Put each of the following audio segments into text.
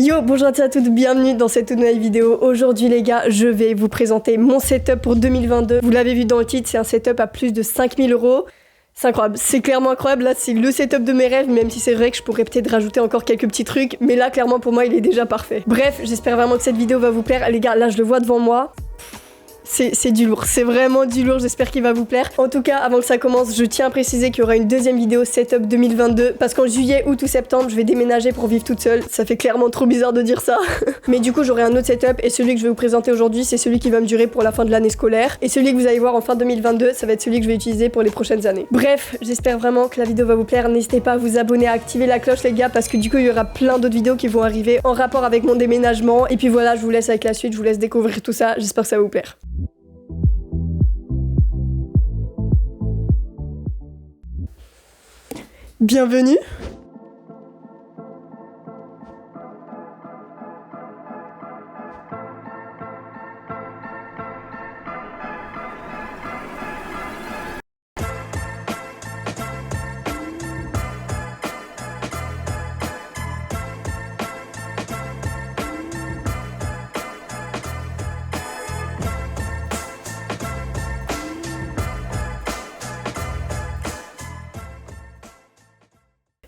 Yo, bonjour à toutes, bienvenue dans cette nouvelle vidéo. Aujourd'hui les gars, je vais vous présenter mon setup pour 2022. Vous l'avez vu dans le titre, c'est un setup à plus de 5000 €. C'est incroyable, c'est clairement incroyable. Là, c'est le setup de mes rêves, même si c'est vrai que je pourrais peut-être rajouter encore quelques petits trucs. Mais là, clairement, pour moi, il est déjà parfait. Bref, j'espère vraiment que cette vidéo va vous plaire. Les gars, là, je le vois devant moi. C'est du lourd, c'est vraiment du lourd, j'espère qu'il va vous plaire. En tout cas, avant que ça commence, je tiens à préciser qu'il y aura une deuxième vidéo setup 2022 parce qu'en juillet, août ou septembre, je vais déménager pour vivre toute seule. Ça fait clairement trop bizarre de dire ça. Mais du coup, j'aurai un autre setup et celui que je vais vous présenter aujourd'hui, c'est celui qui va me durer pour la fin de l'année scolaire. Et celui que vous allez voir en fin 2022, ça va être celui que je vais utiliser pour les prochaines années. Bref, j'espère vraiment que la vidéo va vous plaire. N'hésitez pas à vous abonner, à activer la cloche les gars parce que du coup, il y aura plein d'autres vidéos qui vont arriver en rapport avec mon déménagement. Et puis voilà, je vous laisse avec la suite, je vous laisse découvrir tout ça. J'espère que ça va vous plaire. Bienvenue.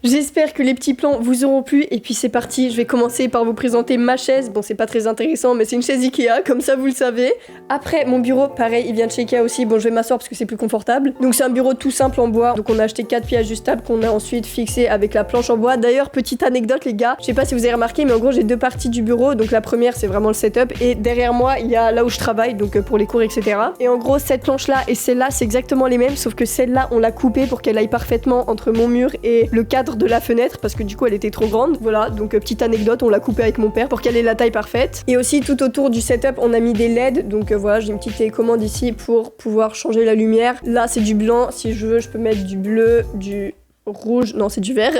J'espère que les petits plans vous auront plu et puis c'est parti, je vais commencer par vous présenter ma chaise. Bon, c'est pas très intéressant mais c'est une chaise Ikea, comme ça vous le savez. Après mon bureau, pareil, il vient de chez Ikea aussi. Bon, je vais m'asseoir parce que c'est plus confortable. Donc c'est un bureau tout simple en bois. Donc on a acheté 4 pieds ajustables qu'on a ensuite fixé avec la planche en bois. D'ailleurs, petite anecdote les gars, je sais pas si vous avez remarqué mais en gros j'ai deux parties du bureau. Donc la première c'est vraiment le setup et derrière moi il y a là où je travaille, donc pour les cours etc. Et en gros cette planche là et celle-là c'est exactement les mêmes, sauf que celle-là on l'a coupée pour qu'elle aille parfaitement entre mon mur et le cadre de la fenêtre parce que du coup elle était trop grande. Voilà, donc petite anecdote, on l'a coupée avec mon père pour qu'elle ait la taille parfaite. Et aussi tout autour du setup on a mis des LED, donc voilà, j'ai une petite télécommande ici pour pouvoir changer la lumière. Là c'est du blanc, si je veux je peux mettre du bleu, du rouge, non c'est du vert,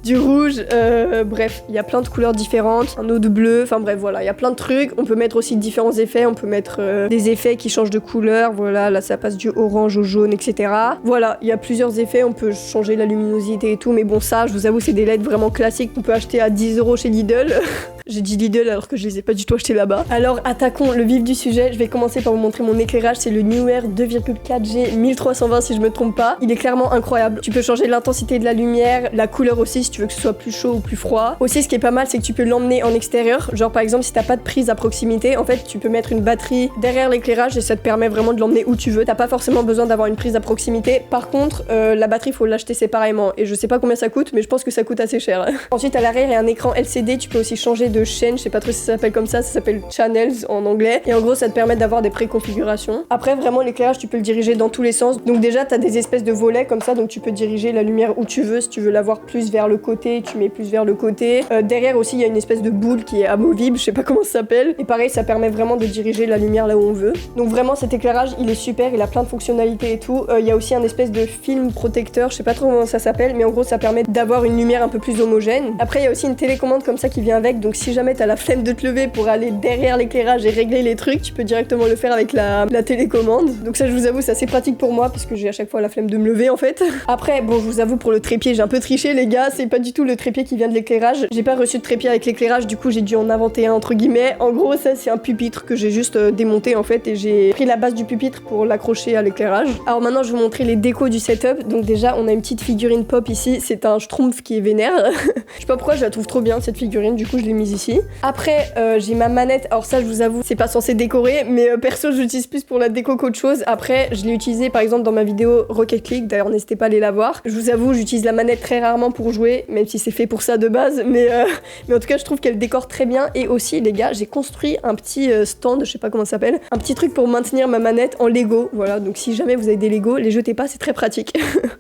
du rouge, bref, il y a plein de couleurs différentes, un autre bleu, enfin bref voilà, il y a plein de trucs. On peut mettre aussi différents effets, on peut mettre des effets qui changent de couleur, voilà, là ça passe du orange au jaune, etc. Voilà, il y a plusieurs effets, on peut changer la luminosité et tout, mais bon ça, je vous avoue, c'est des LED vraiment classiques qu'on peut acheter à 10 € chez Lidl. J'ai dit Lidl alors que je les ai pas du tout achetés là-bas. Alors attaquons le vif du sujet, je vais commencer par vous montrer mon éclairage, c'est le Neewer 2,4G 1320 si je me trompe pas. Il est clairement incroyable, tu peux changer l'intensité de la lumière, la couleur aussi si tu veux que ce soit plus chaud ou plus froid. Aussi ce qui est pas mal c'est que tu peux l'emmener en extérieur, genre par exemple si t'as pas de prise à proximité, en fait tu peux mettre une batterie derrière l'éclairage et ça te permet vraiment de l'emmener où tu veux. T'as pas forcément besoin d'avoir une prise à proximité. Par contre la batterie faut l'acheter séparément et je sais pas combien ça coûte mais je pense que ça coûte assez cher. Ensuite à l'arrière il y a un écran LCD, tu peux aussi changer de chaîne, je sais pas trop si ça s'appelle comme ça s'appelle Channels en anglais et en gros ça te permet d'avoir des préconfigurations. Après vraiment l'éclairage tu peux le diriger dans tous les sens, donc déjà t'as des espèces de volets comme ça, donc tu peux diriger la lumière où tu veux. Si tu veux l'avoir plus vers le côté, tu mets plus vers le côté. Derrière aussi il y a une espèce de boule qui est amovible, je sais pas comment ça s'appelle, et pareil ça permet vraiment de diriger la lumière là où on veut. Donc vraiment cet éclairage il est super, il a plein de fonctionnalités et tout. Il y a aussi un espèce de film protecteur, je sais pas trop comment ça s'appelle, mais en gros ça permet d'avoir une lumière un peu plus homogène. Après il y a aussi une télécommande comme ça qui vient avec, donc si jamais t'as la flemme de te lever pour aller derrière l'éclairage et régler les trucs, tu peux directement le faire avec la télécommande. Donc ça je vous avoue c'est assez pratique pour moi parce que j'ai à chaque fois la flemme de me lever en fait. Après bon je vous avoue pour le trépied j'ai un peu triché les gars, c'est pas du tout le trépied qui vient de l'éclairage. J'ai pas reçu de trépied avec l'éclairage, du coup j'ai dû en inventer un entre guillemets. En gros ça c'est un pupitre que j'ai juste démonté en fait et j'ai pris la base du pupitre pour l'accrocher à l'éclairage. Alors maintenant je vais vous montrer les décos du setup. Donc déjà on a une petite figurine pop ici, c'est un Schtroumpf qui est vénère. Je sais pas pourquoi je la trouve trop bien cette figurine, du coup je l'ai mise ici. Après j'ai ma manette, alors ça je vous avoue c'est pas censé décorer mais perso j'utilise plus pour la déco qu'autre chose. Après je l'ai utilisé par exemple dans ma vidéo Rocket League, d'ailleurs n'hésitez pas à aller la voir. Je vous avoue j'utilise la manette très rarement pour jouer, même si c'est fait pour ça de base, mais en tout cas je trouve qu'elle décore très bien. Et aussi les gars j'ai construit un petit stand, je sais pas comment ça s'appelle, un petit truc pour maintenir ma manette en Lego, voilà, donc si jamais vous avez des Lego, les jetez pas, c'est très pratique.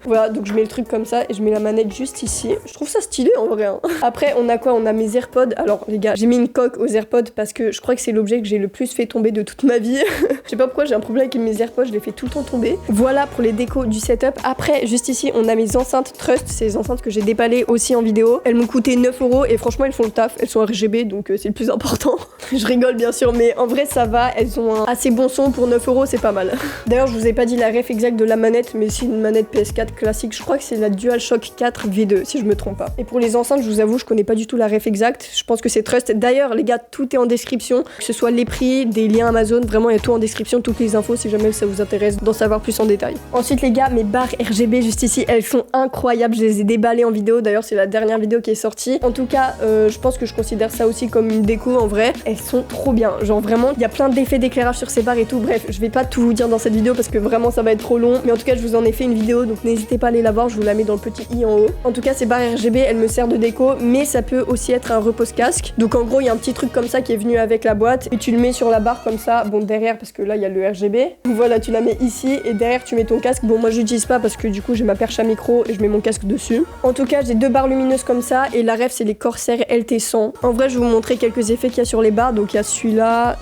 Voilà, donc je mets le truc comme ça et je mets la manette juste ici, je trouve ça stylé en vrai hein. Après on a quoi, on a mes AirPods. Alors les gars j'ai mis une coque aux AirPods parce que je crois que c'est l'objet que j'ai le plus fait tomber de toute ma vie. Je sais pas pourquoi j'ai un problème avec mes AirPods, je les fais tout le temps tomber. Voilà pour les décos du setup. Après juste ici on a mes enceintes Trust, ces enceintes que j'ai déballées aussi en vidéo. Elles m'ont coûté 9 € et franchement elles font le taf, elles sont RGB donc c'est le plus important. Je rigole bien sûr mais en vrai ça va, elles ont un assez bon son pour 9 €, c'est pas mal. D'ailleurs je vous ai pas dit la ref exacte de la manette mais c'est une manette PS4 classique, je crois que c'est la DualShock 4 V2 si je me trompe pas. Et pour les enceintes je vous avoue je connais pas du tout la ref exacte, je pense que PC Trust. D'ailleurs les gars, tout est en description, que ce soit les prix, des liens Amazon, vraiment il y a tout en description, toutes les infos si jamais ça vous intéresse d'en savoir plus en détail. Ensuite les gars, mes barres RGB juste ici, elles sont incroyables, je les ai déballées en vidéo, d'ailleurs c'est la dernière vidéo qui est sortie. En tout cas, je pense que je considère ça aussi comme une déco en vrai, elles sont trop bien, genre vraiment, il y a plein d'effets d'éclairage sur ces barres et tout, bref, je vais pas tout vous dire dans cette vidéo parce que vraiment ça va être trop long, mais en tout cas je vous en ai fait une vidéo, donc n'hésitez pas à aller la voir, je vous la mets dans le petit i en haut. En tout cas ces barres RGB, elles me servent de déco, mais ça peut aussi être un repose-casque, donc en gros il y a un petit truc comme ça qui est venu avec la boîte, et tu le mets sur la barre comme ça, bon derrière parce que là il y a le RGB, voilà tu la mets ici, et derrière tu mets ton casque, bon moi j'utilise pas parce que du coup j'ai ma perche à micro et je mets mon casque dessus. En tout cas j'ai deux barres lumineuses comme ça, et la ref c'est les Corsair LT100. En vrai je vais vous montrer quelques effets qu'il y a sur les barres, donc il y a celui-là,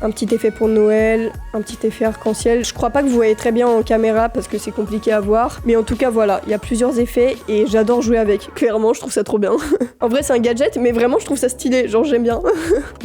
un petit effet pour Noël, un petit effet arc-en-ciel. Je crois pas que vous voyez très bien en caméra parce que c'est compliqué à voir. Mais en tout cas, voilà, il y a plusieurs effets et j'adore jouer avec. Clairement, je trouve ça trop bien. En vrai, c'est un gadget, mais vraiment, je trouve ça stylé. Genre, j'aime bien.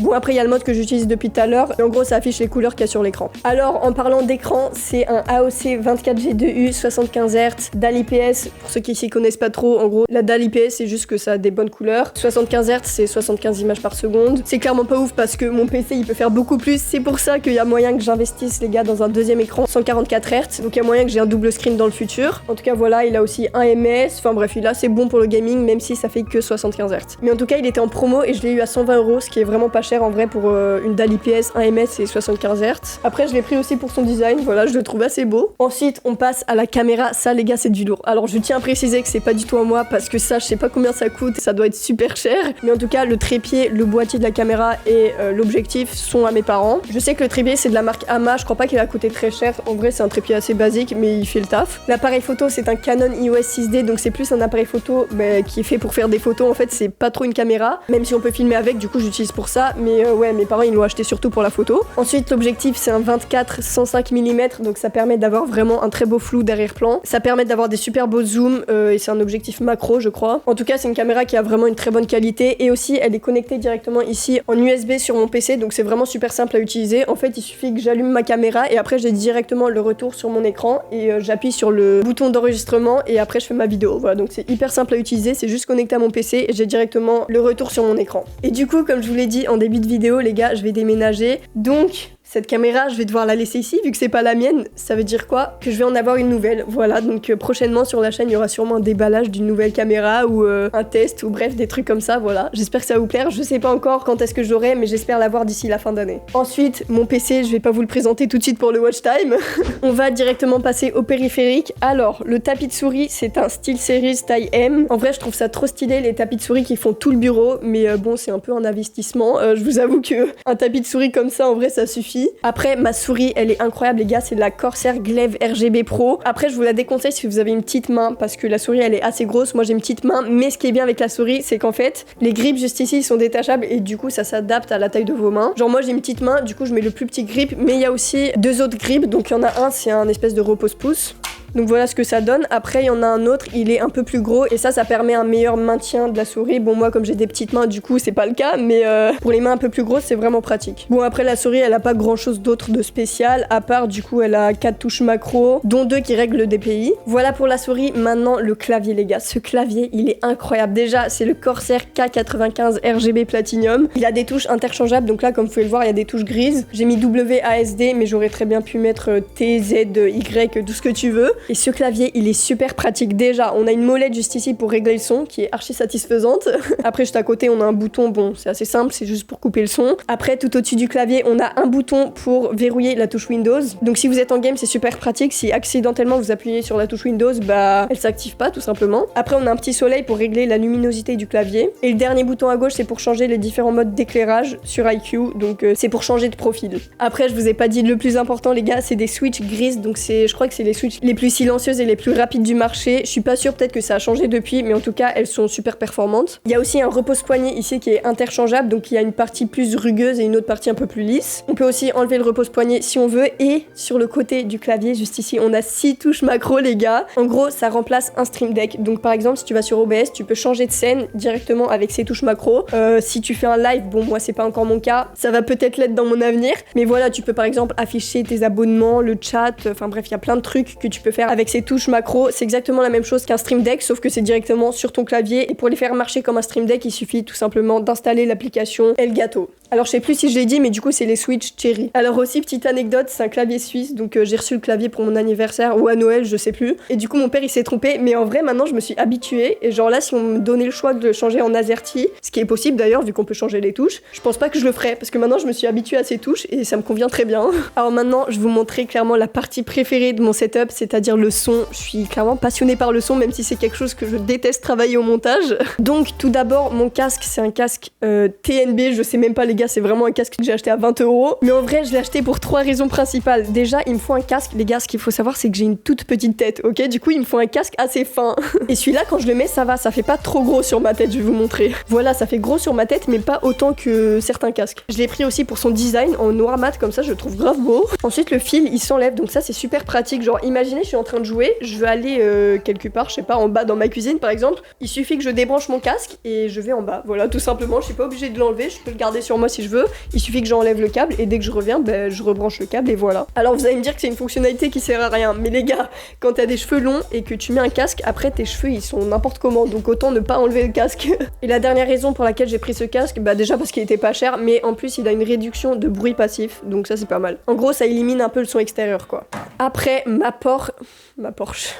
Bon, après, il y a le mode que j'utilise depuis tout à l'heure. Et en gros, ça affiche les couleurs qu'il y a sur l'écran. Alors, en parlant d'écran, c'est un AOC 24G2U 75 Hz DAL IPS. Pour ceux qui s'y connaissent pas trop, en gros, la DAL IPS, c'est juste que ça a des bonnes couleurs. 75 Hz, c'est 75 images par seconde. C'est clairement pas ouf parce que mon PC, il peut faire beaucoup plus. C'est pour ça qu'il y a moyen que j'investisse les gars dans un deuxième écran 144 Hz, donc il y a moyen que j'ai un double screen dans le futur. En tout cas voilà, il a aussi un ms, enfin bref, il a c'est bon pour le gaming même si ça fait que 75 Hz. Mais en tout cas il était en promo et je l'ai eu à 120 €, ce qui est vraiment pas cher en vrai pour une DAL IPS 1 ms et 75 Hz. Après je l'ai pris aussi pour son design, voilà, je le trouve assez beau. Ensuite on passe à la caméra, ça les gars c'est du lourd. Alors je tiens à préciser que c'est pas du tout à moi parce que ça je sais pas combien ça coûte, ça doit être super cher. Mais en tout cas le trépied, le boîtier de la caméra et l'objectif sont à mes parents. Je sais que le trépied c'est de la marque Ama, je crois pas qu'il a coûté très cher, en vrai c'est un trépied assez basique mais il fait le taf. L'appareil photo c'est un Canon EOS 6D, donc c'est plus un appareil photo qui est fait pour faire des photos, en fait c'est pas trop une caméra, même si on peut filmer avec, du coup j'utilise pour ça, mais ouais mes parents ils l'ont acheté surtout pour la photo. Ensuite l'objectif c'est un 24-105 mm, donc ça permet d'avoir vraiment un très beau flou d'arrière-plan, ça permet d'avoir des super beaux zooms et c'est un objectif macro je crois. En tout cas c'est une caméra qui a vraiment une très bonne qualité et aussi elle est connectée directement ici en USB sur mon PC, donc c'est vraiment super simple à utiliser. En fait il suffit que j'allume ma caméra et après j'ai directement le retour sur mon écran et j'appuie sur le bouton d'enregistrement et après je fais ma vidéo. Voilà, donc c'est hyper simple à utiliser, c'est juste connecté à mon PC et j'ai directement le retour sur mon écran. Et du coup comme je vous l'ai dit en début de vidéo les gars, je vais déménager, donc cette caméra, je vais devoir la laisser ici vu que c'est pas la mienne. Ça veut dire quoi? Que je vais en avoir une nouvelle. Voilà, donc prochainement sur la chaîne, il y aura sûrement un déballage d'une nouvelle caméra ou un test ou bref, des trucs comme ça, voilà. J'espère que ça va vous plaire. Je sais pas encore quand est-ce que je l'aurai, mais j'espère l'avoir d'ici la fin d'année. Ensuite, mon PC, je vais pas vous le présenter tout de suite pour le watch time. On va directement passer au périphérique. Alors, le tapis de souris, c'est un SteelSeries taille M. En vrai, je trouve ça trop stylé, les tapis de souris qui font tout le bureau, mais bon, c'est un peu un investissement. Je vous avoue que un tapis de souris comme ça, en vrai, ça suffit. Après ma souris elle est incroyable les gars, c'est de la Corsair Glaive RGB Pro. Après je vous la déconseille si vous avez une petite main parce que la souris elle est assez grosse, moi j'ai une petite main, mais ce qui est bien avec la souris c'est qu'en fait les grips juste ici ils sont détachables et du coup ça s'adapte à la taille de vos mains. Genre moi j'ai une petite main, du coup je mets le plus petit grip, mais il y a aussi deux autres grips, donc il y en a un c'est un espèce de repose-pouce. Donc voilà ce que ça donne. Après il y en a un autre, il est un peu plus gros et ça permet un meilleur maintien de la souris. Bon moi comme j'ai des petites mains du coup c'est pas le cas, mais pour les mains un peu plus grosses c'est vraiment pratique. Bon après la souris elle a pas grand chose d'autre de spécial à part du coup elle a 4 touches macro dont 2 qui règlent le DPI. Voilà pour la souris. Maintenant le clavier les gars, ce clavier il est incroyable. Déjà c'est le Corsair K95 RGB Platinum. Il a des touches interchangeables, donc là comme vous pouvez le voir il y a des touches grises. J'ai mis WASD mais j'aurais très bien pu mettre T, Z, Y, tout ce que tu veux. Et ce clavier il est super pratique. Déjà on a une molette juste ici pour régler le son qui est archi satisfaisante. Après juste à côté on a un bouton, bon c'est assez simple, c'est juste pour couper le son. Après tout au-dessus du clavier on a un bouton pour verrouiller la touche Windows. Donc si vous êtes en game c'est super pratique, si accidentellement vous appuyez sur la touche Windows bah elle s'active pas tout simplement. Après on a un petit soleil pour régler la luminosité du clavier. Et le dernier bouton à gauche c'est pour changer les différents modes d'éclairage sur iQ, donc c'est pour changer de profil. Après je vous ai pas dit le plus important les gars, c'est des switches grises, donc je crois que c'est les switches les plus silencieuses et les plus rapides du marché. Je suis pas sûre, peut-être que ça a changé depuis, mais en tout cas elles sont super performantes. Il y a aussi un repose-poignet ici qui est interchangeable, donc il y a une partie plus rugueuse et une autre partie un peu plus lisse. On peut aussi enlever le repose-poignet si on veut, et sur le côté du clavier juste ici on a 6 touches macro les gars. En gros ça remplace un Stream Deck, donc par exemple si tu vas sur OBS tu peux changer de scène directement avec ces touches macro. Si tu fais un live, bon moi c'est pas encore mon cas, ça va peut-être l'être dans mon avenir, mais voilà tu peux par exemple afficher tes abonnements, le chat, enfin bref il y a plein de trucs que tu peux faire faire avec ses touches macro, c'est exactement la même chose qu'un Stream Deck, sauf que c'est directement sur ton clavier. Et pour les faire marcher comme un Stream Deck, il suffit tout simplement d'installer l'application Elgato. Alors je sais plus si je l'ai dit, mais du coup c'est les Switch Cherry. Alors aussi, petite anecdote, c'est un clavier suisse, donc j'ai reçu le clavier pour mon anniversaire ou à Noël, je sais plus. Et du coup mon père il s'est trompé, mais en vrai maintenant je me suis habituée. Et genre là, si on me donnait le choix de le changer en AZERTY, ce qui est possible d'ailleurs vu qu'on peut changer les touches, je pense pas que je le ferais parce que maintenant je me suis habituée à ces touches et ça me convient très bien. Alors maintenant, je vais vous montrer clairement la partie préférée de mon setup, c'est-à-dire le son. Je suis clairement passionnée par le son, même si c'est quelque chose que je déteste travailler au montage. Donc tout d'abord, mon casque, c'est un casque TNB, je sais même pas les gars, c'est vraiment un casque que j'ai acheté à 20 €. Mais en vrai, je l'ai acheté pour 3 raisons principales. Déjà, il me faut un casque. Les gars, ce qu'il faut savoir, c'est que j'ai une toute petite tête, ok? Du coup, il me faut un casque assez fin. Et celui-là, quand je le mets, ça va, ça fait pas trop gros sur ma tête, je vais vous montrer. Voilà, ça fait gros sur ma tête, mais pas autant que certains casques. Je l'ai pris aussi pour son design en noir mat, comme ça, je le trouve grave beau. Ensuite, le fil, il s'enlève, donc ça, c'est super pratique. Genre, imaginez, je suis en train de jouer, je veux aller quelque part, je sais pas, en bas dans ma cuisine, par exemple. Il suffit que je débranche mon casque et je vais en bas. Voilà, tout simplement, je suis pas obligée de l'enlever, je peux le garder sur moi si je veux. Il suffit que j'enlève le câble et dès que je reviens, ben, je rebranche le câble et voilà. Alors vous allez me dire que c'est une fonctionnalité qui sert à rien, mais les gars, quand t'as des cheveux longs et que tu mets un casque, après tes cheveux ils sont n'importe comment, donc autant ne pas enlever le casque. Et la dernière raison pour laquelle j'ai pris ce casque, bah déjà parce qu'il était pas cher, mais en plus il a une réduction de bruit passif, donc ça c'est pas mal. En gros ça élimine un peu le son extérieur quoi. Après ma Porsche.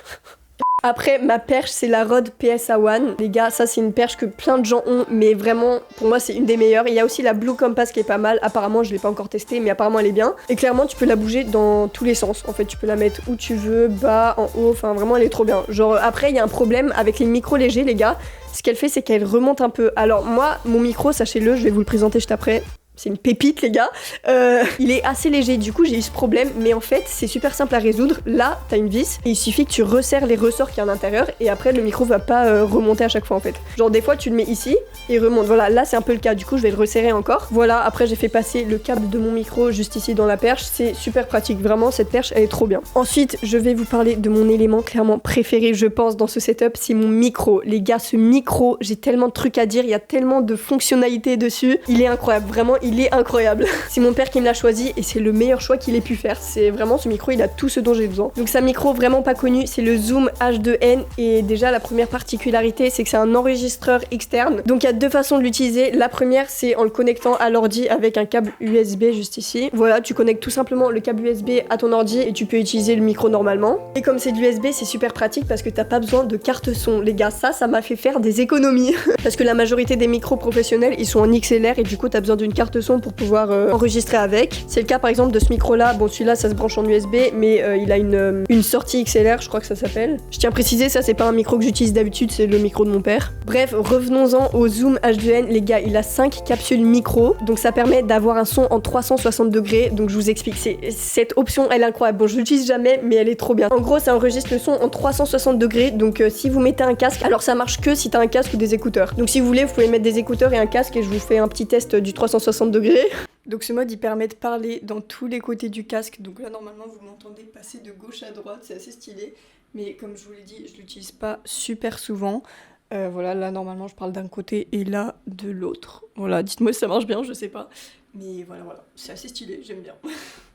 Après, ma perche, c'est la Rode PSA One. Les gars, ça, c'est une perche que plein de gens ont, mais vraiment, pour moi, c'est une des meilleures. Il y a aussi la Blue Compass qui est pas mal. Apparemment, je l'ai pas encore testée, mais apparemment, elle est bien. Et clairement, tu peux la bouger dans tous les sens. En fait, tu peux la mettre où tu veux, bas, en haut. Enfin, vraiment, elle est trop bien. Genre, après, il y a un problème avec les micros légers, les gars. Ce qu'elle fait, c'est qu'elle remonte un peu. Alors, moi, mon micro, sachez-le, je vais vous le présenter juste après. C'est une pépite les gars, il est assez léger, du coup j'ai eu ce problème, mais en fait c'est super simple à résoudre. Là t'as une vis et il suffit que tu resserres les ressorts qu'il y a à l'intérieur et après le micro va pas remonter à chaque fois en fait. Genre des fois tu le mets ici et il remonte, voilà là c'est un peu le cas, du coup je vais le resserrer encore. Voilà, après j'ai fait passer le câble de mon micro juste ici dans la perche, c'est super pratique, vraiment cette perche elle est trop bien. Ensuite je vais vous parler de mon élément clairement préféré je pense dans ce setup, c'est mon micro. Les gars ce micro, j'ai tellement de trucs à dire, il y a tellement de fonctionnalités dessus, il est incroyable, vraiment il est incroyable. C'est mon père qui me l'a choisi et c'est le meilleur choix qu'il ait pu faire. C'est vraiment ce micro, il a tout ce dont j'ai besoin. Donc c'est un micro vraiment pas connu, c'est le Zoom H2N et déjà la première particularité c'est que c'est un enregistreur externe. Donc il y a deux façons de l'utiliser. La première c'est en le connectant à l'ordi avec un câble USB juste ici. Voilà, tu connectes tout simplement le câble USB à ton ordi et tu peux utiliser le micro normalement. Et comme c'est de l'USB, c'est super pratique parce que t'as pas besoin de carte son. Les gars, ça m'a fait faire des économies. Parce que la majorité des micros professionnels ils sont en XLR et du coup t'as besoin d'une carte son pour pouvoir enregistrer avec. C'est le cas par exemple de ce micro là, bon celui-là ça se branche en USB mais il a une sortie XLR je crois que ça s'appelle. Je tiens à préciser ça c'est pas un micro que j'utilise d'habitude, c'est le micro de mon père. Bref, revenons-en au Zoom H2N les gars, il a 5 capsules micro donc ça permet d'avoir un son en 360 degrés, donc je vous explique, cette option elle est incroyable, bon je l'utilise jamais mais elle est trop bien. En gros ça enregistre le son en 360 degrés donc si vous mettez un casque, alors ça marche que si t'as un casque ou des écouteurs, donc si vous voulez vous pouvez mettre des écouteurs et un casque et je vous fais un petit test du 360 degrés. Donc ce mode il permet de parler dans tous les côtés du casque, donc là normalement vous m'entendez passer de gauche à droite, c'est assez stylé, mais comme je vous l'ai dit je l'utilise pas super souvent. Voilà, là normalement je parle d'un côté et là de l'autre. Voilà, dites-moi si ça marche bien, je sais pas. Mais voilà, c'est assez stylé, j'aime bien.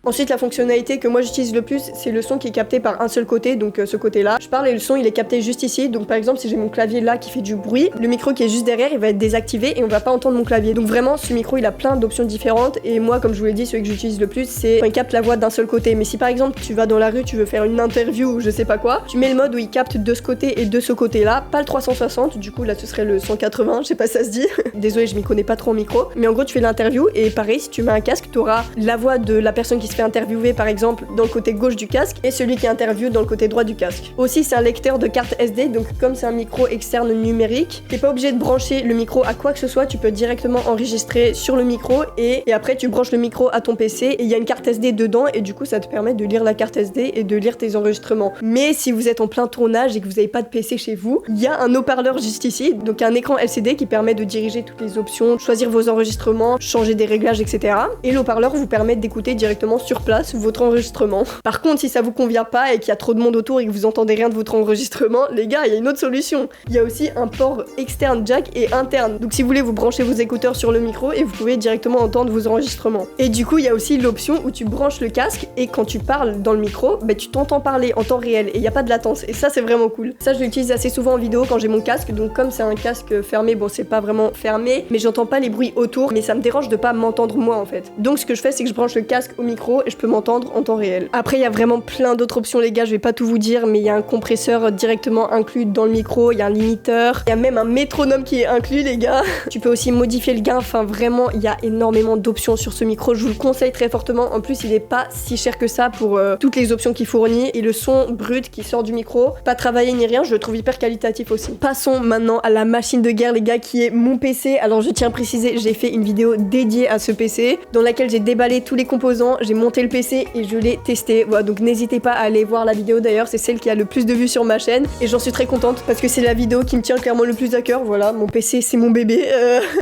Ensuite, la fonctionnalité que moi j'utilise le plus, c'est le son qui est capté par un seul côté, donc ce côté-là. Je parle et le son il est capté juste ici, donc par exemple si j'ai mon clavier là qui fait du bruit, le micro qui est juste derrière il va être désactivé et on va pas entendre mon clavier. Donc vraiment ce micro il a plein d'options différentes et moi comme je vous l'ai dit, celui que j'utilise le plus c'est quand il capte la voix d'un seul côté. Mais si par exemple tu vas dans la rue, tu veux faire une interview ou je sais pas quoi, tu mets le mode où il capte de ce côté et de ce côté-là, pas le 360, du coup là ce serait le 180, je sais pas si ça se dit. Désolé, je m'y connais pas trop en micro, mais en gros tu fais l'interview et pareil si tu mets un casque, t'auras la voix de la personne qui se fait interviewer par exemple dans le côté gauche du casque et celui qui interviewe dans le côté droit du casque. Aussi c'est un lecteur de carte SD, donc comme c'est un micro externe numérique, t'es pas obligé de brancher le micro à quoi que ce soit, tu peux directement enregistrer sur le micro et après tu branches le micro à ton PC et il y a une carte SD dedans et du coup ça te permet de lire la carte SD et de lire tes enregistrements. Mais si vous êtes en plein tournage et que vous n'avez pas de PC chez vous, il y a un haut-parleur juste ici, donc un écran LCD qui permet de diriger toutes les options de choisir vos enregistrements, changer des réglages, etc. Et le haut-parleur vous permet d'écouter directement sur place votre enregistrement. Par contre, si ça vous convient pas et qu'il y a trop de monde autour et que vous entendez rien de votre enregistrement, les gars, il y a une autre solution. Il y a aussi un port externe jack et interne. Donc si vous voulez, vous branchez vos écouteurs sur le micro et vous pouvez directement entendre vos enregistrements. Et du coup, il y a aussi l'option où tu branches le casque et quand tu parles dans le micro, bah, tu t'entends parler en temps réel et il n'y a pas de latence. Et ça, c'est vraiment cool. Ça, je l'utilise assez souvent en vidéo quand j'ai mon casque. Donc comme c'est un casque fermé, bon, c'est pas vraiment fermé, mais j'entends pas les bruits autour, mais ça me dérange de pas m'entendre moi en fait. Donc ce que je fais, c'est que je branche le casque au micro et je peux m'entendre en temps réel. Après, il y a vraiment plein d'autres options, les gars, je vais pas tout vous dire, mais il y a un compresseur directement inclus dans le micro, il y a un limiteur, il y a même un métronome qui est inclus, les gars. Tu peux aussi modifier le gain, enfin vraiment, il y a énormément d'options sur ce micro, je vous le conseille très fortement. En plus, il est pas si cher que ça pour toutes les options qu'il fournit et le son brut qui sort du micro, pas travaillé ni rien, je le trouve hyper qualitatif aussi. Passons maintenant à la machine de guerre, les gars, qui est mon PC. Alors je tiens à préciser, j'ai fait une vidéo dédiée à ce PC dans laquelle j'ai déballé tous les composants, j'ai monté le PC et je l'ai testé. Voilà, donc n'hésitez pas à aller voir la vidéo, d'ailleurs c'est celle qui a le plus de vues sur ma chaîne et j'en suis très contente parce que c'est la vidéo qui me tient clairement le plus à cœur. Voilà, mon PC c'est mon bébé.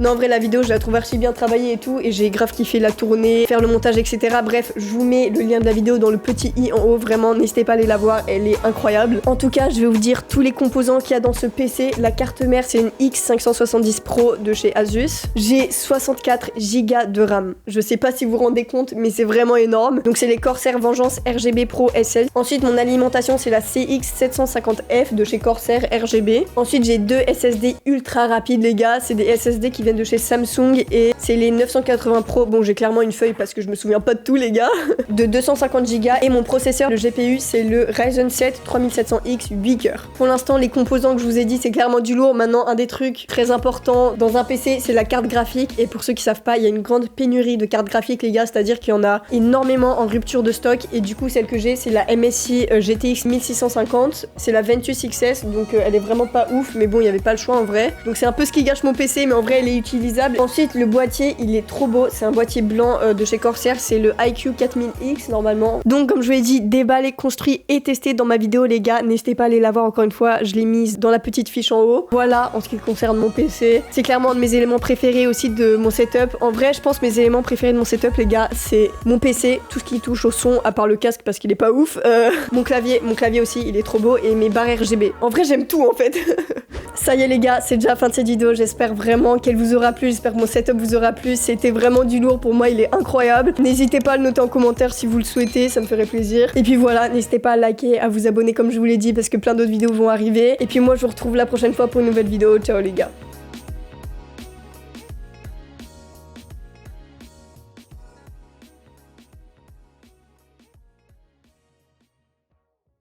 Non, en vrai, la vidéo je la trouve archi bien travaillée et tout et j'ai grave kiffé la tournée, faire le montage, etc. Bref, je vous mets le lien de la vidéo dans le petit i en haut, vraiment n'hésitez pas à aller la voir, elle est incroyable. En tout cas, je vais vous dire tous les composants qu'il y a dans ce PC. La carte mère, c'est une X570 Pro de chez Asus. J'ai 64 Go de RAM. Je sais pas si vous vous rendez compte, mais c'est vraiment énorme. Donc c'est les Corsair Vengeance RGB Pro SS. Ensuite, mon alimentation, c'est la CX750F de chez Corsair RGB. Ensuite, j'ai deux SSD ultra rapides, les gars. C'est des SSD qui viennent de chez Samsung et c'est les 980 Pro. Bon, j'ai clairement une feuille parce que je me souviens pas de tout, les gars. De 250 Go. Et mon processeur, le GPU, c'est le Ryzen 7 3700X 8 cœurs. Pour l'instant, les composants que je vous ai dit, c'est clairement du lourd. Maintenant, un des trucs très importants dans un PC, c'est la carte graphique. Et pour ceux qui savent pas, il y a une grande pénurie de cartes graphiques, les gars. C'est-à-dire qu'il y en a énormément en rupture de stock. Et du coup, celle que j'ai, c'est la MSI GTX 1650. C'est la Ventus XS. Donc, elle est vraiment pas ouf. Mais bon, il n'y avait pas le choix en vrai. Donc, c'est un peu ce qui gâche mon PC. Mais en vrai, elle est utilisable. Ensuite, le boîtier, il est trop beau. C'est un boîtier blanc de chez Corsair. C'est le IQ 4000X normalement. Donc, comme je vous l'ai dit, déballé, construit et testé dans ma vidéo, les gars. N'hésitez pas à aller la voir encore une fois. Je l'ai mise dans la petite fiche en haut. Voilà, en ce qui concerne mon PC. C'est clairement un de mes éléments préférés aussi de mon setup. En vrai, je pense mes éléments préférés de mon setup, les gars, c'est mon PC, tout ce qui touche au son, à part le casque parce qu'il est pas ouf. Mon clavier aussi, il est trop beau. Et mes barres RGB. En vrai, j'aime tout en fait. Ça y est les gars, c'est déjà la fin de cette vidéo. J'espère vraiment qu'elle vous aura plu. J'espère que mon setup vous aura plu. C'était vraiment du lourd pour moi, il est incroyable. N'hésitez pas à le noter en commentaire si vous le souhaitez, ça me ferait plaisir. Et puis voilà, n'hésitez pas à liker, à vous abonner comme je vous l'ai dit parce que plein d'autres vidéos vont arriver. Et puis moi je vous retrouve la prochaine fois pour une nouvelle vidéo. Ciao les gars.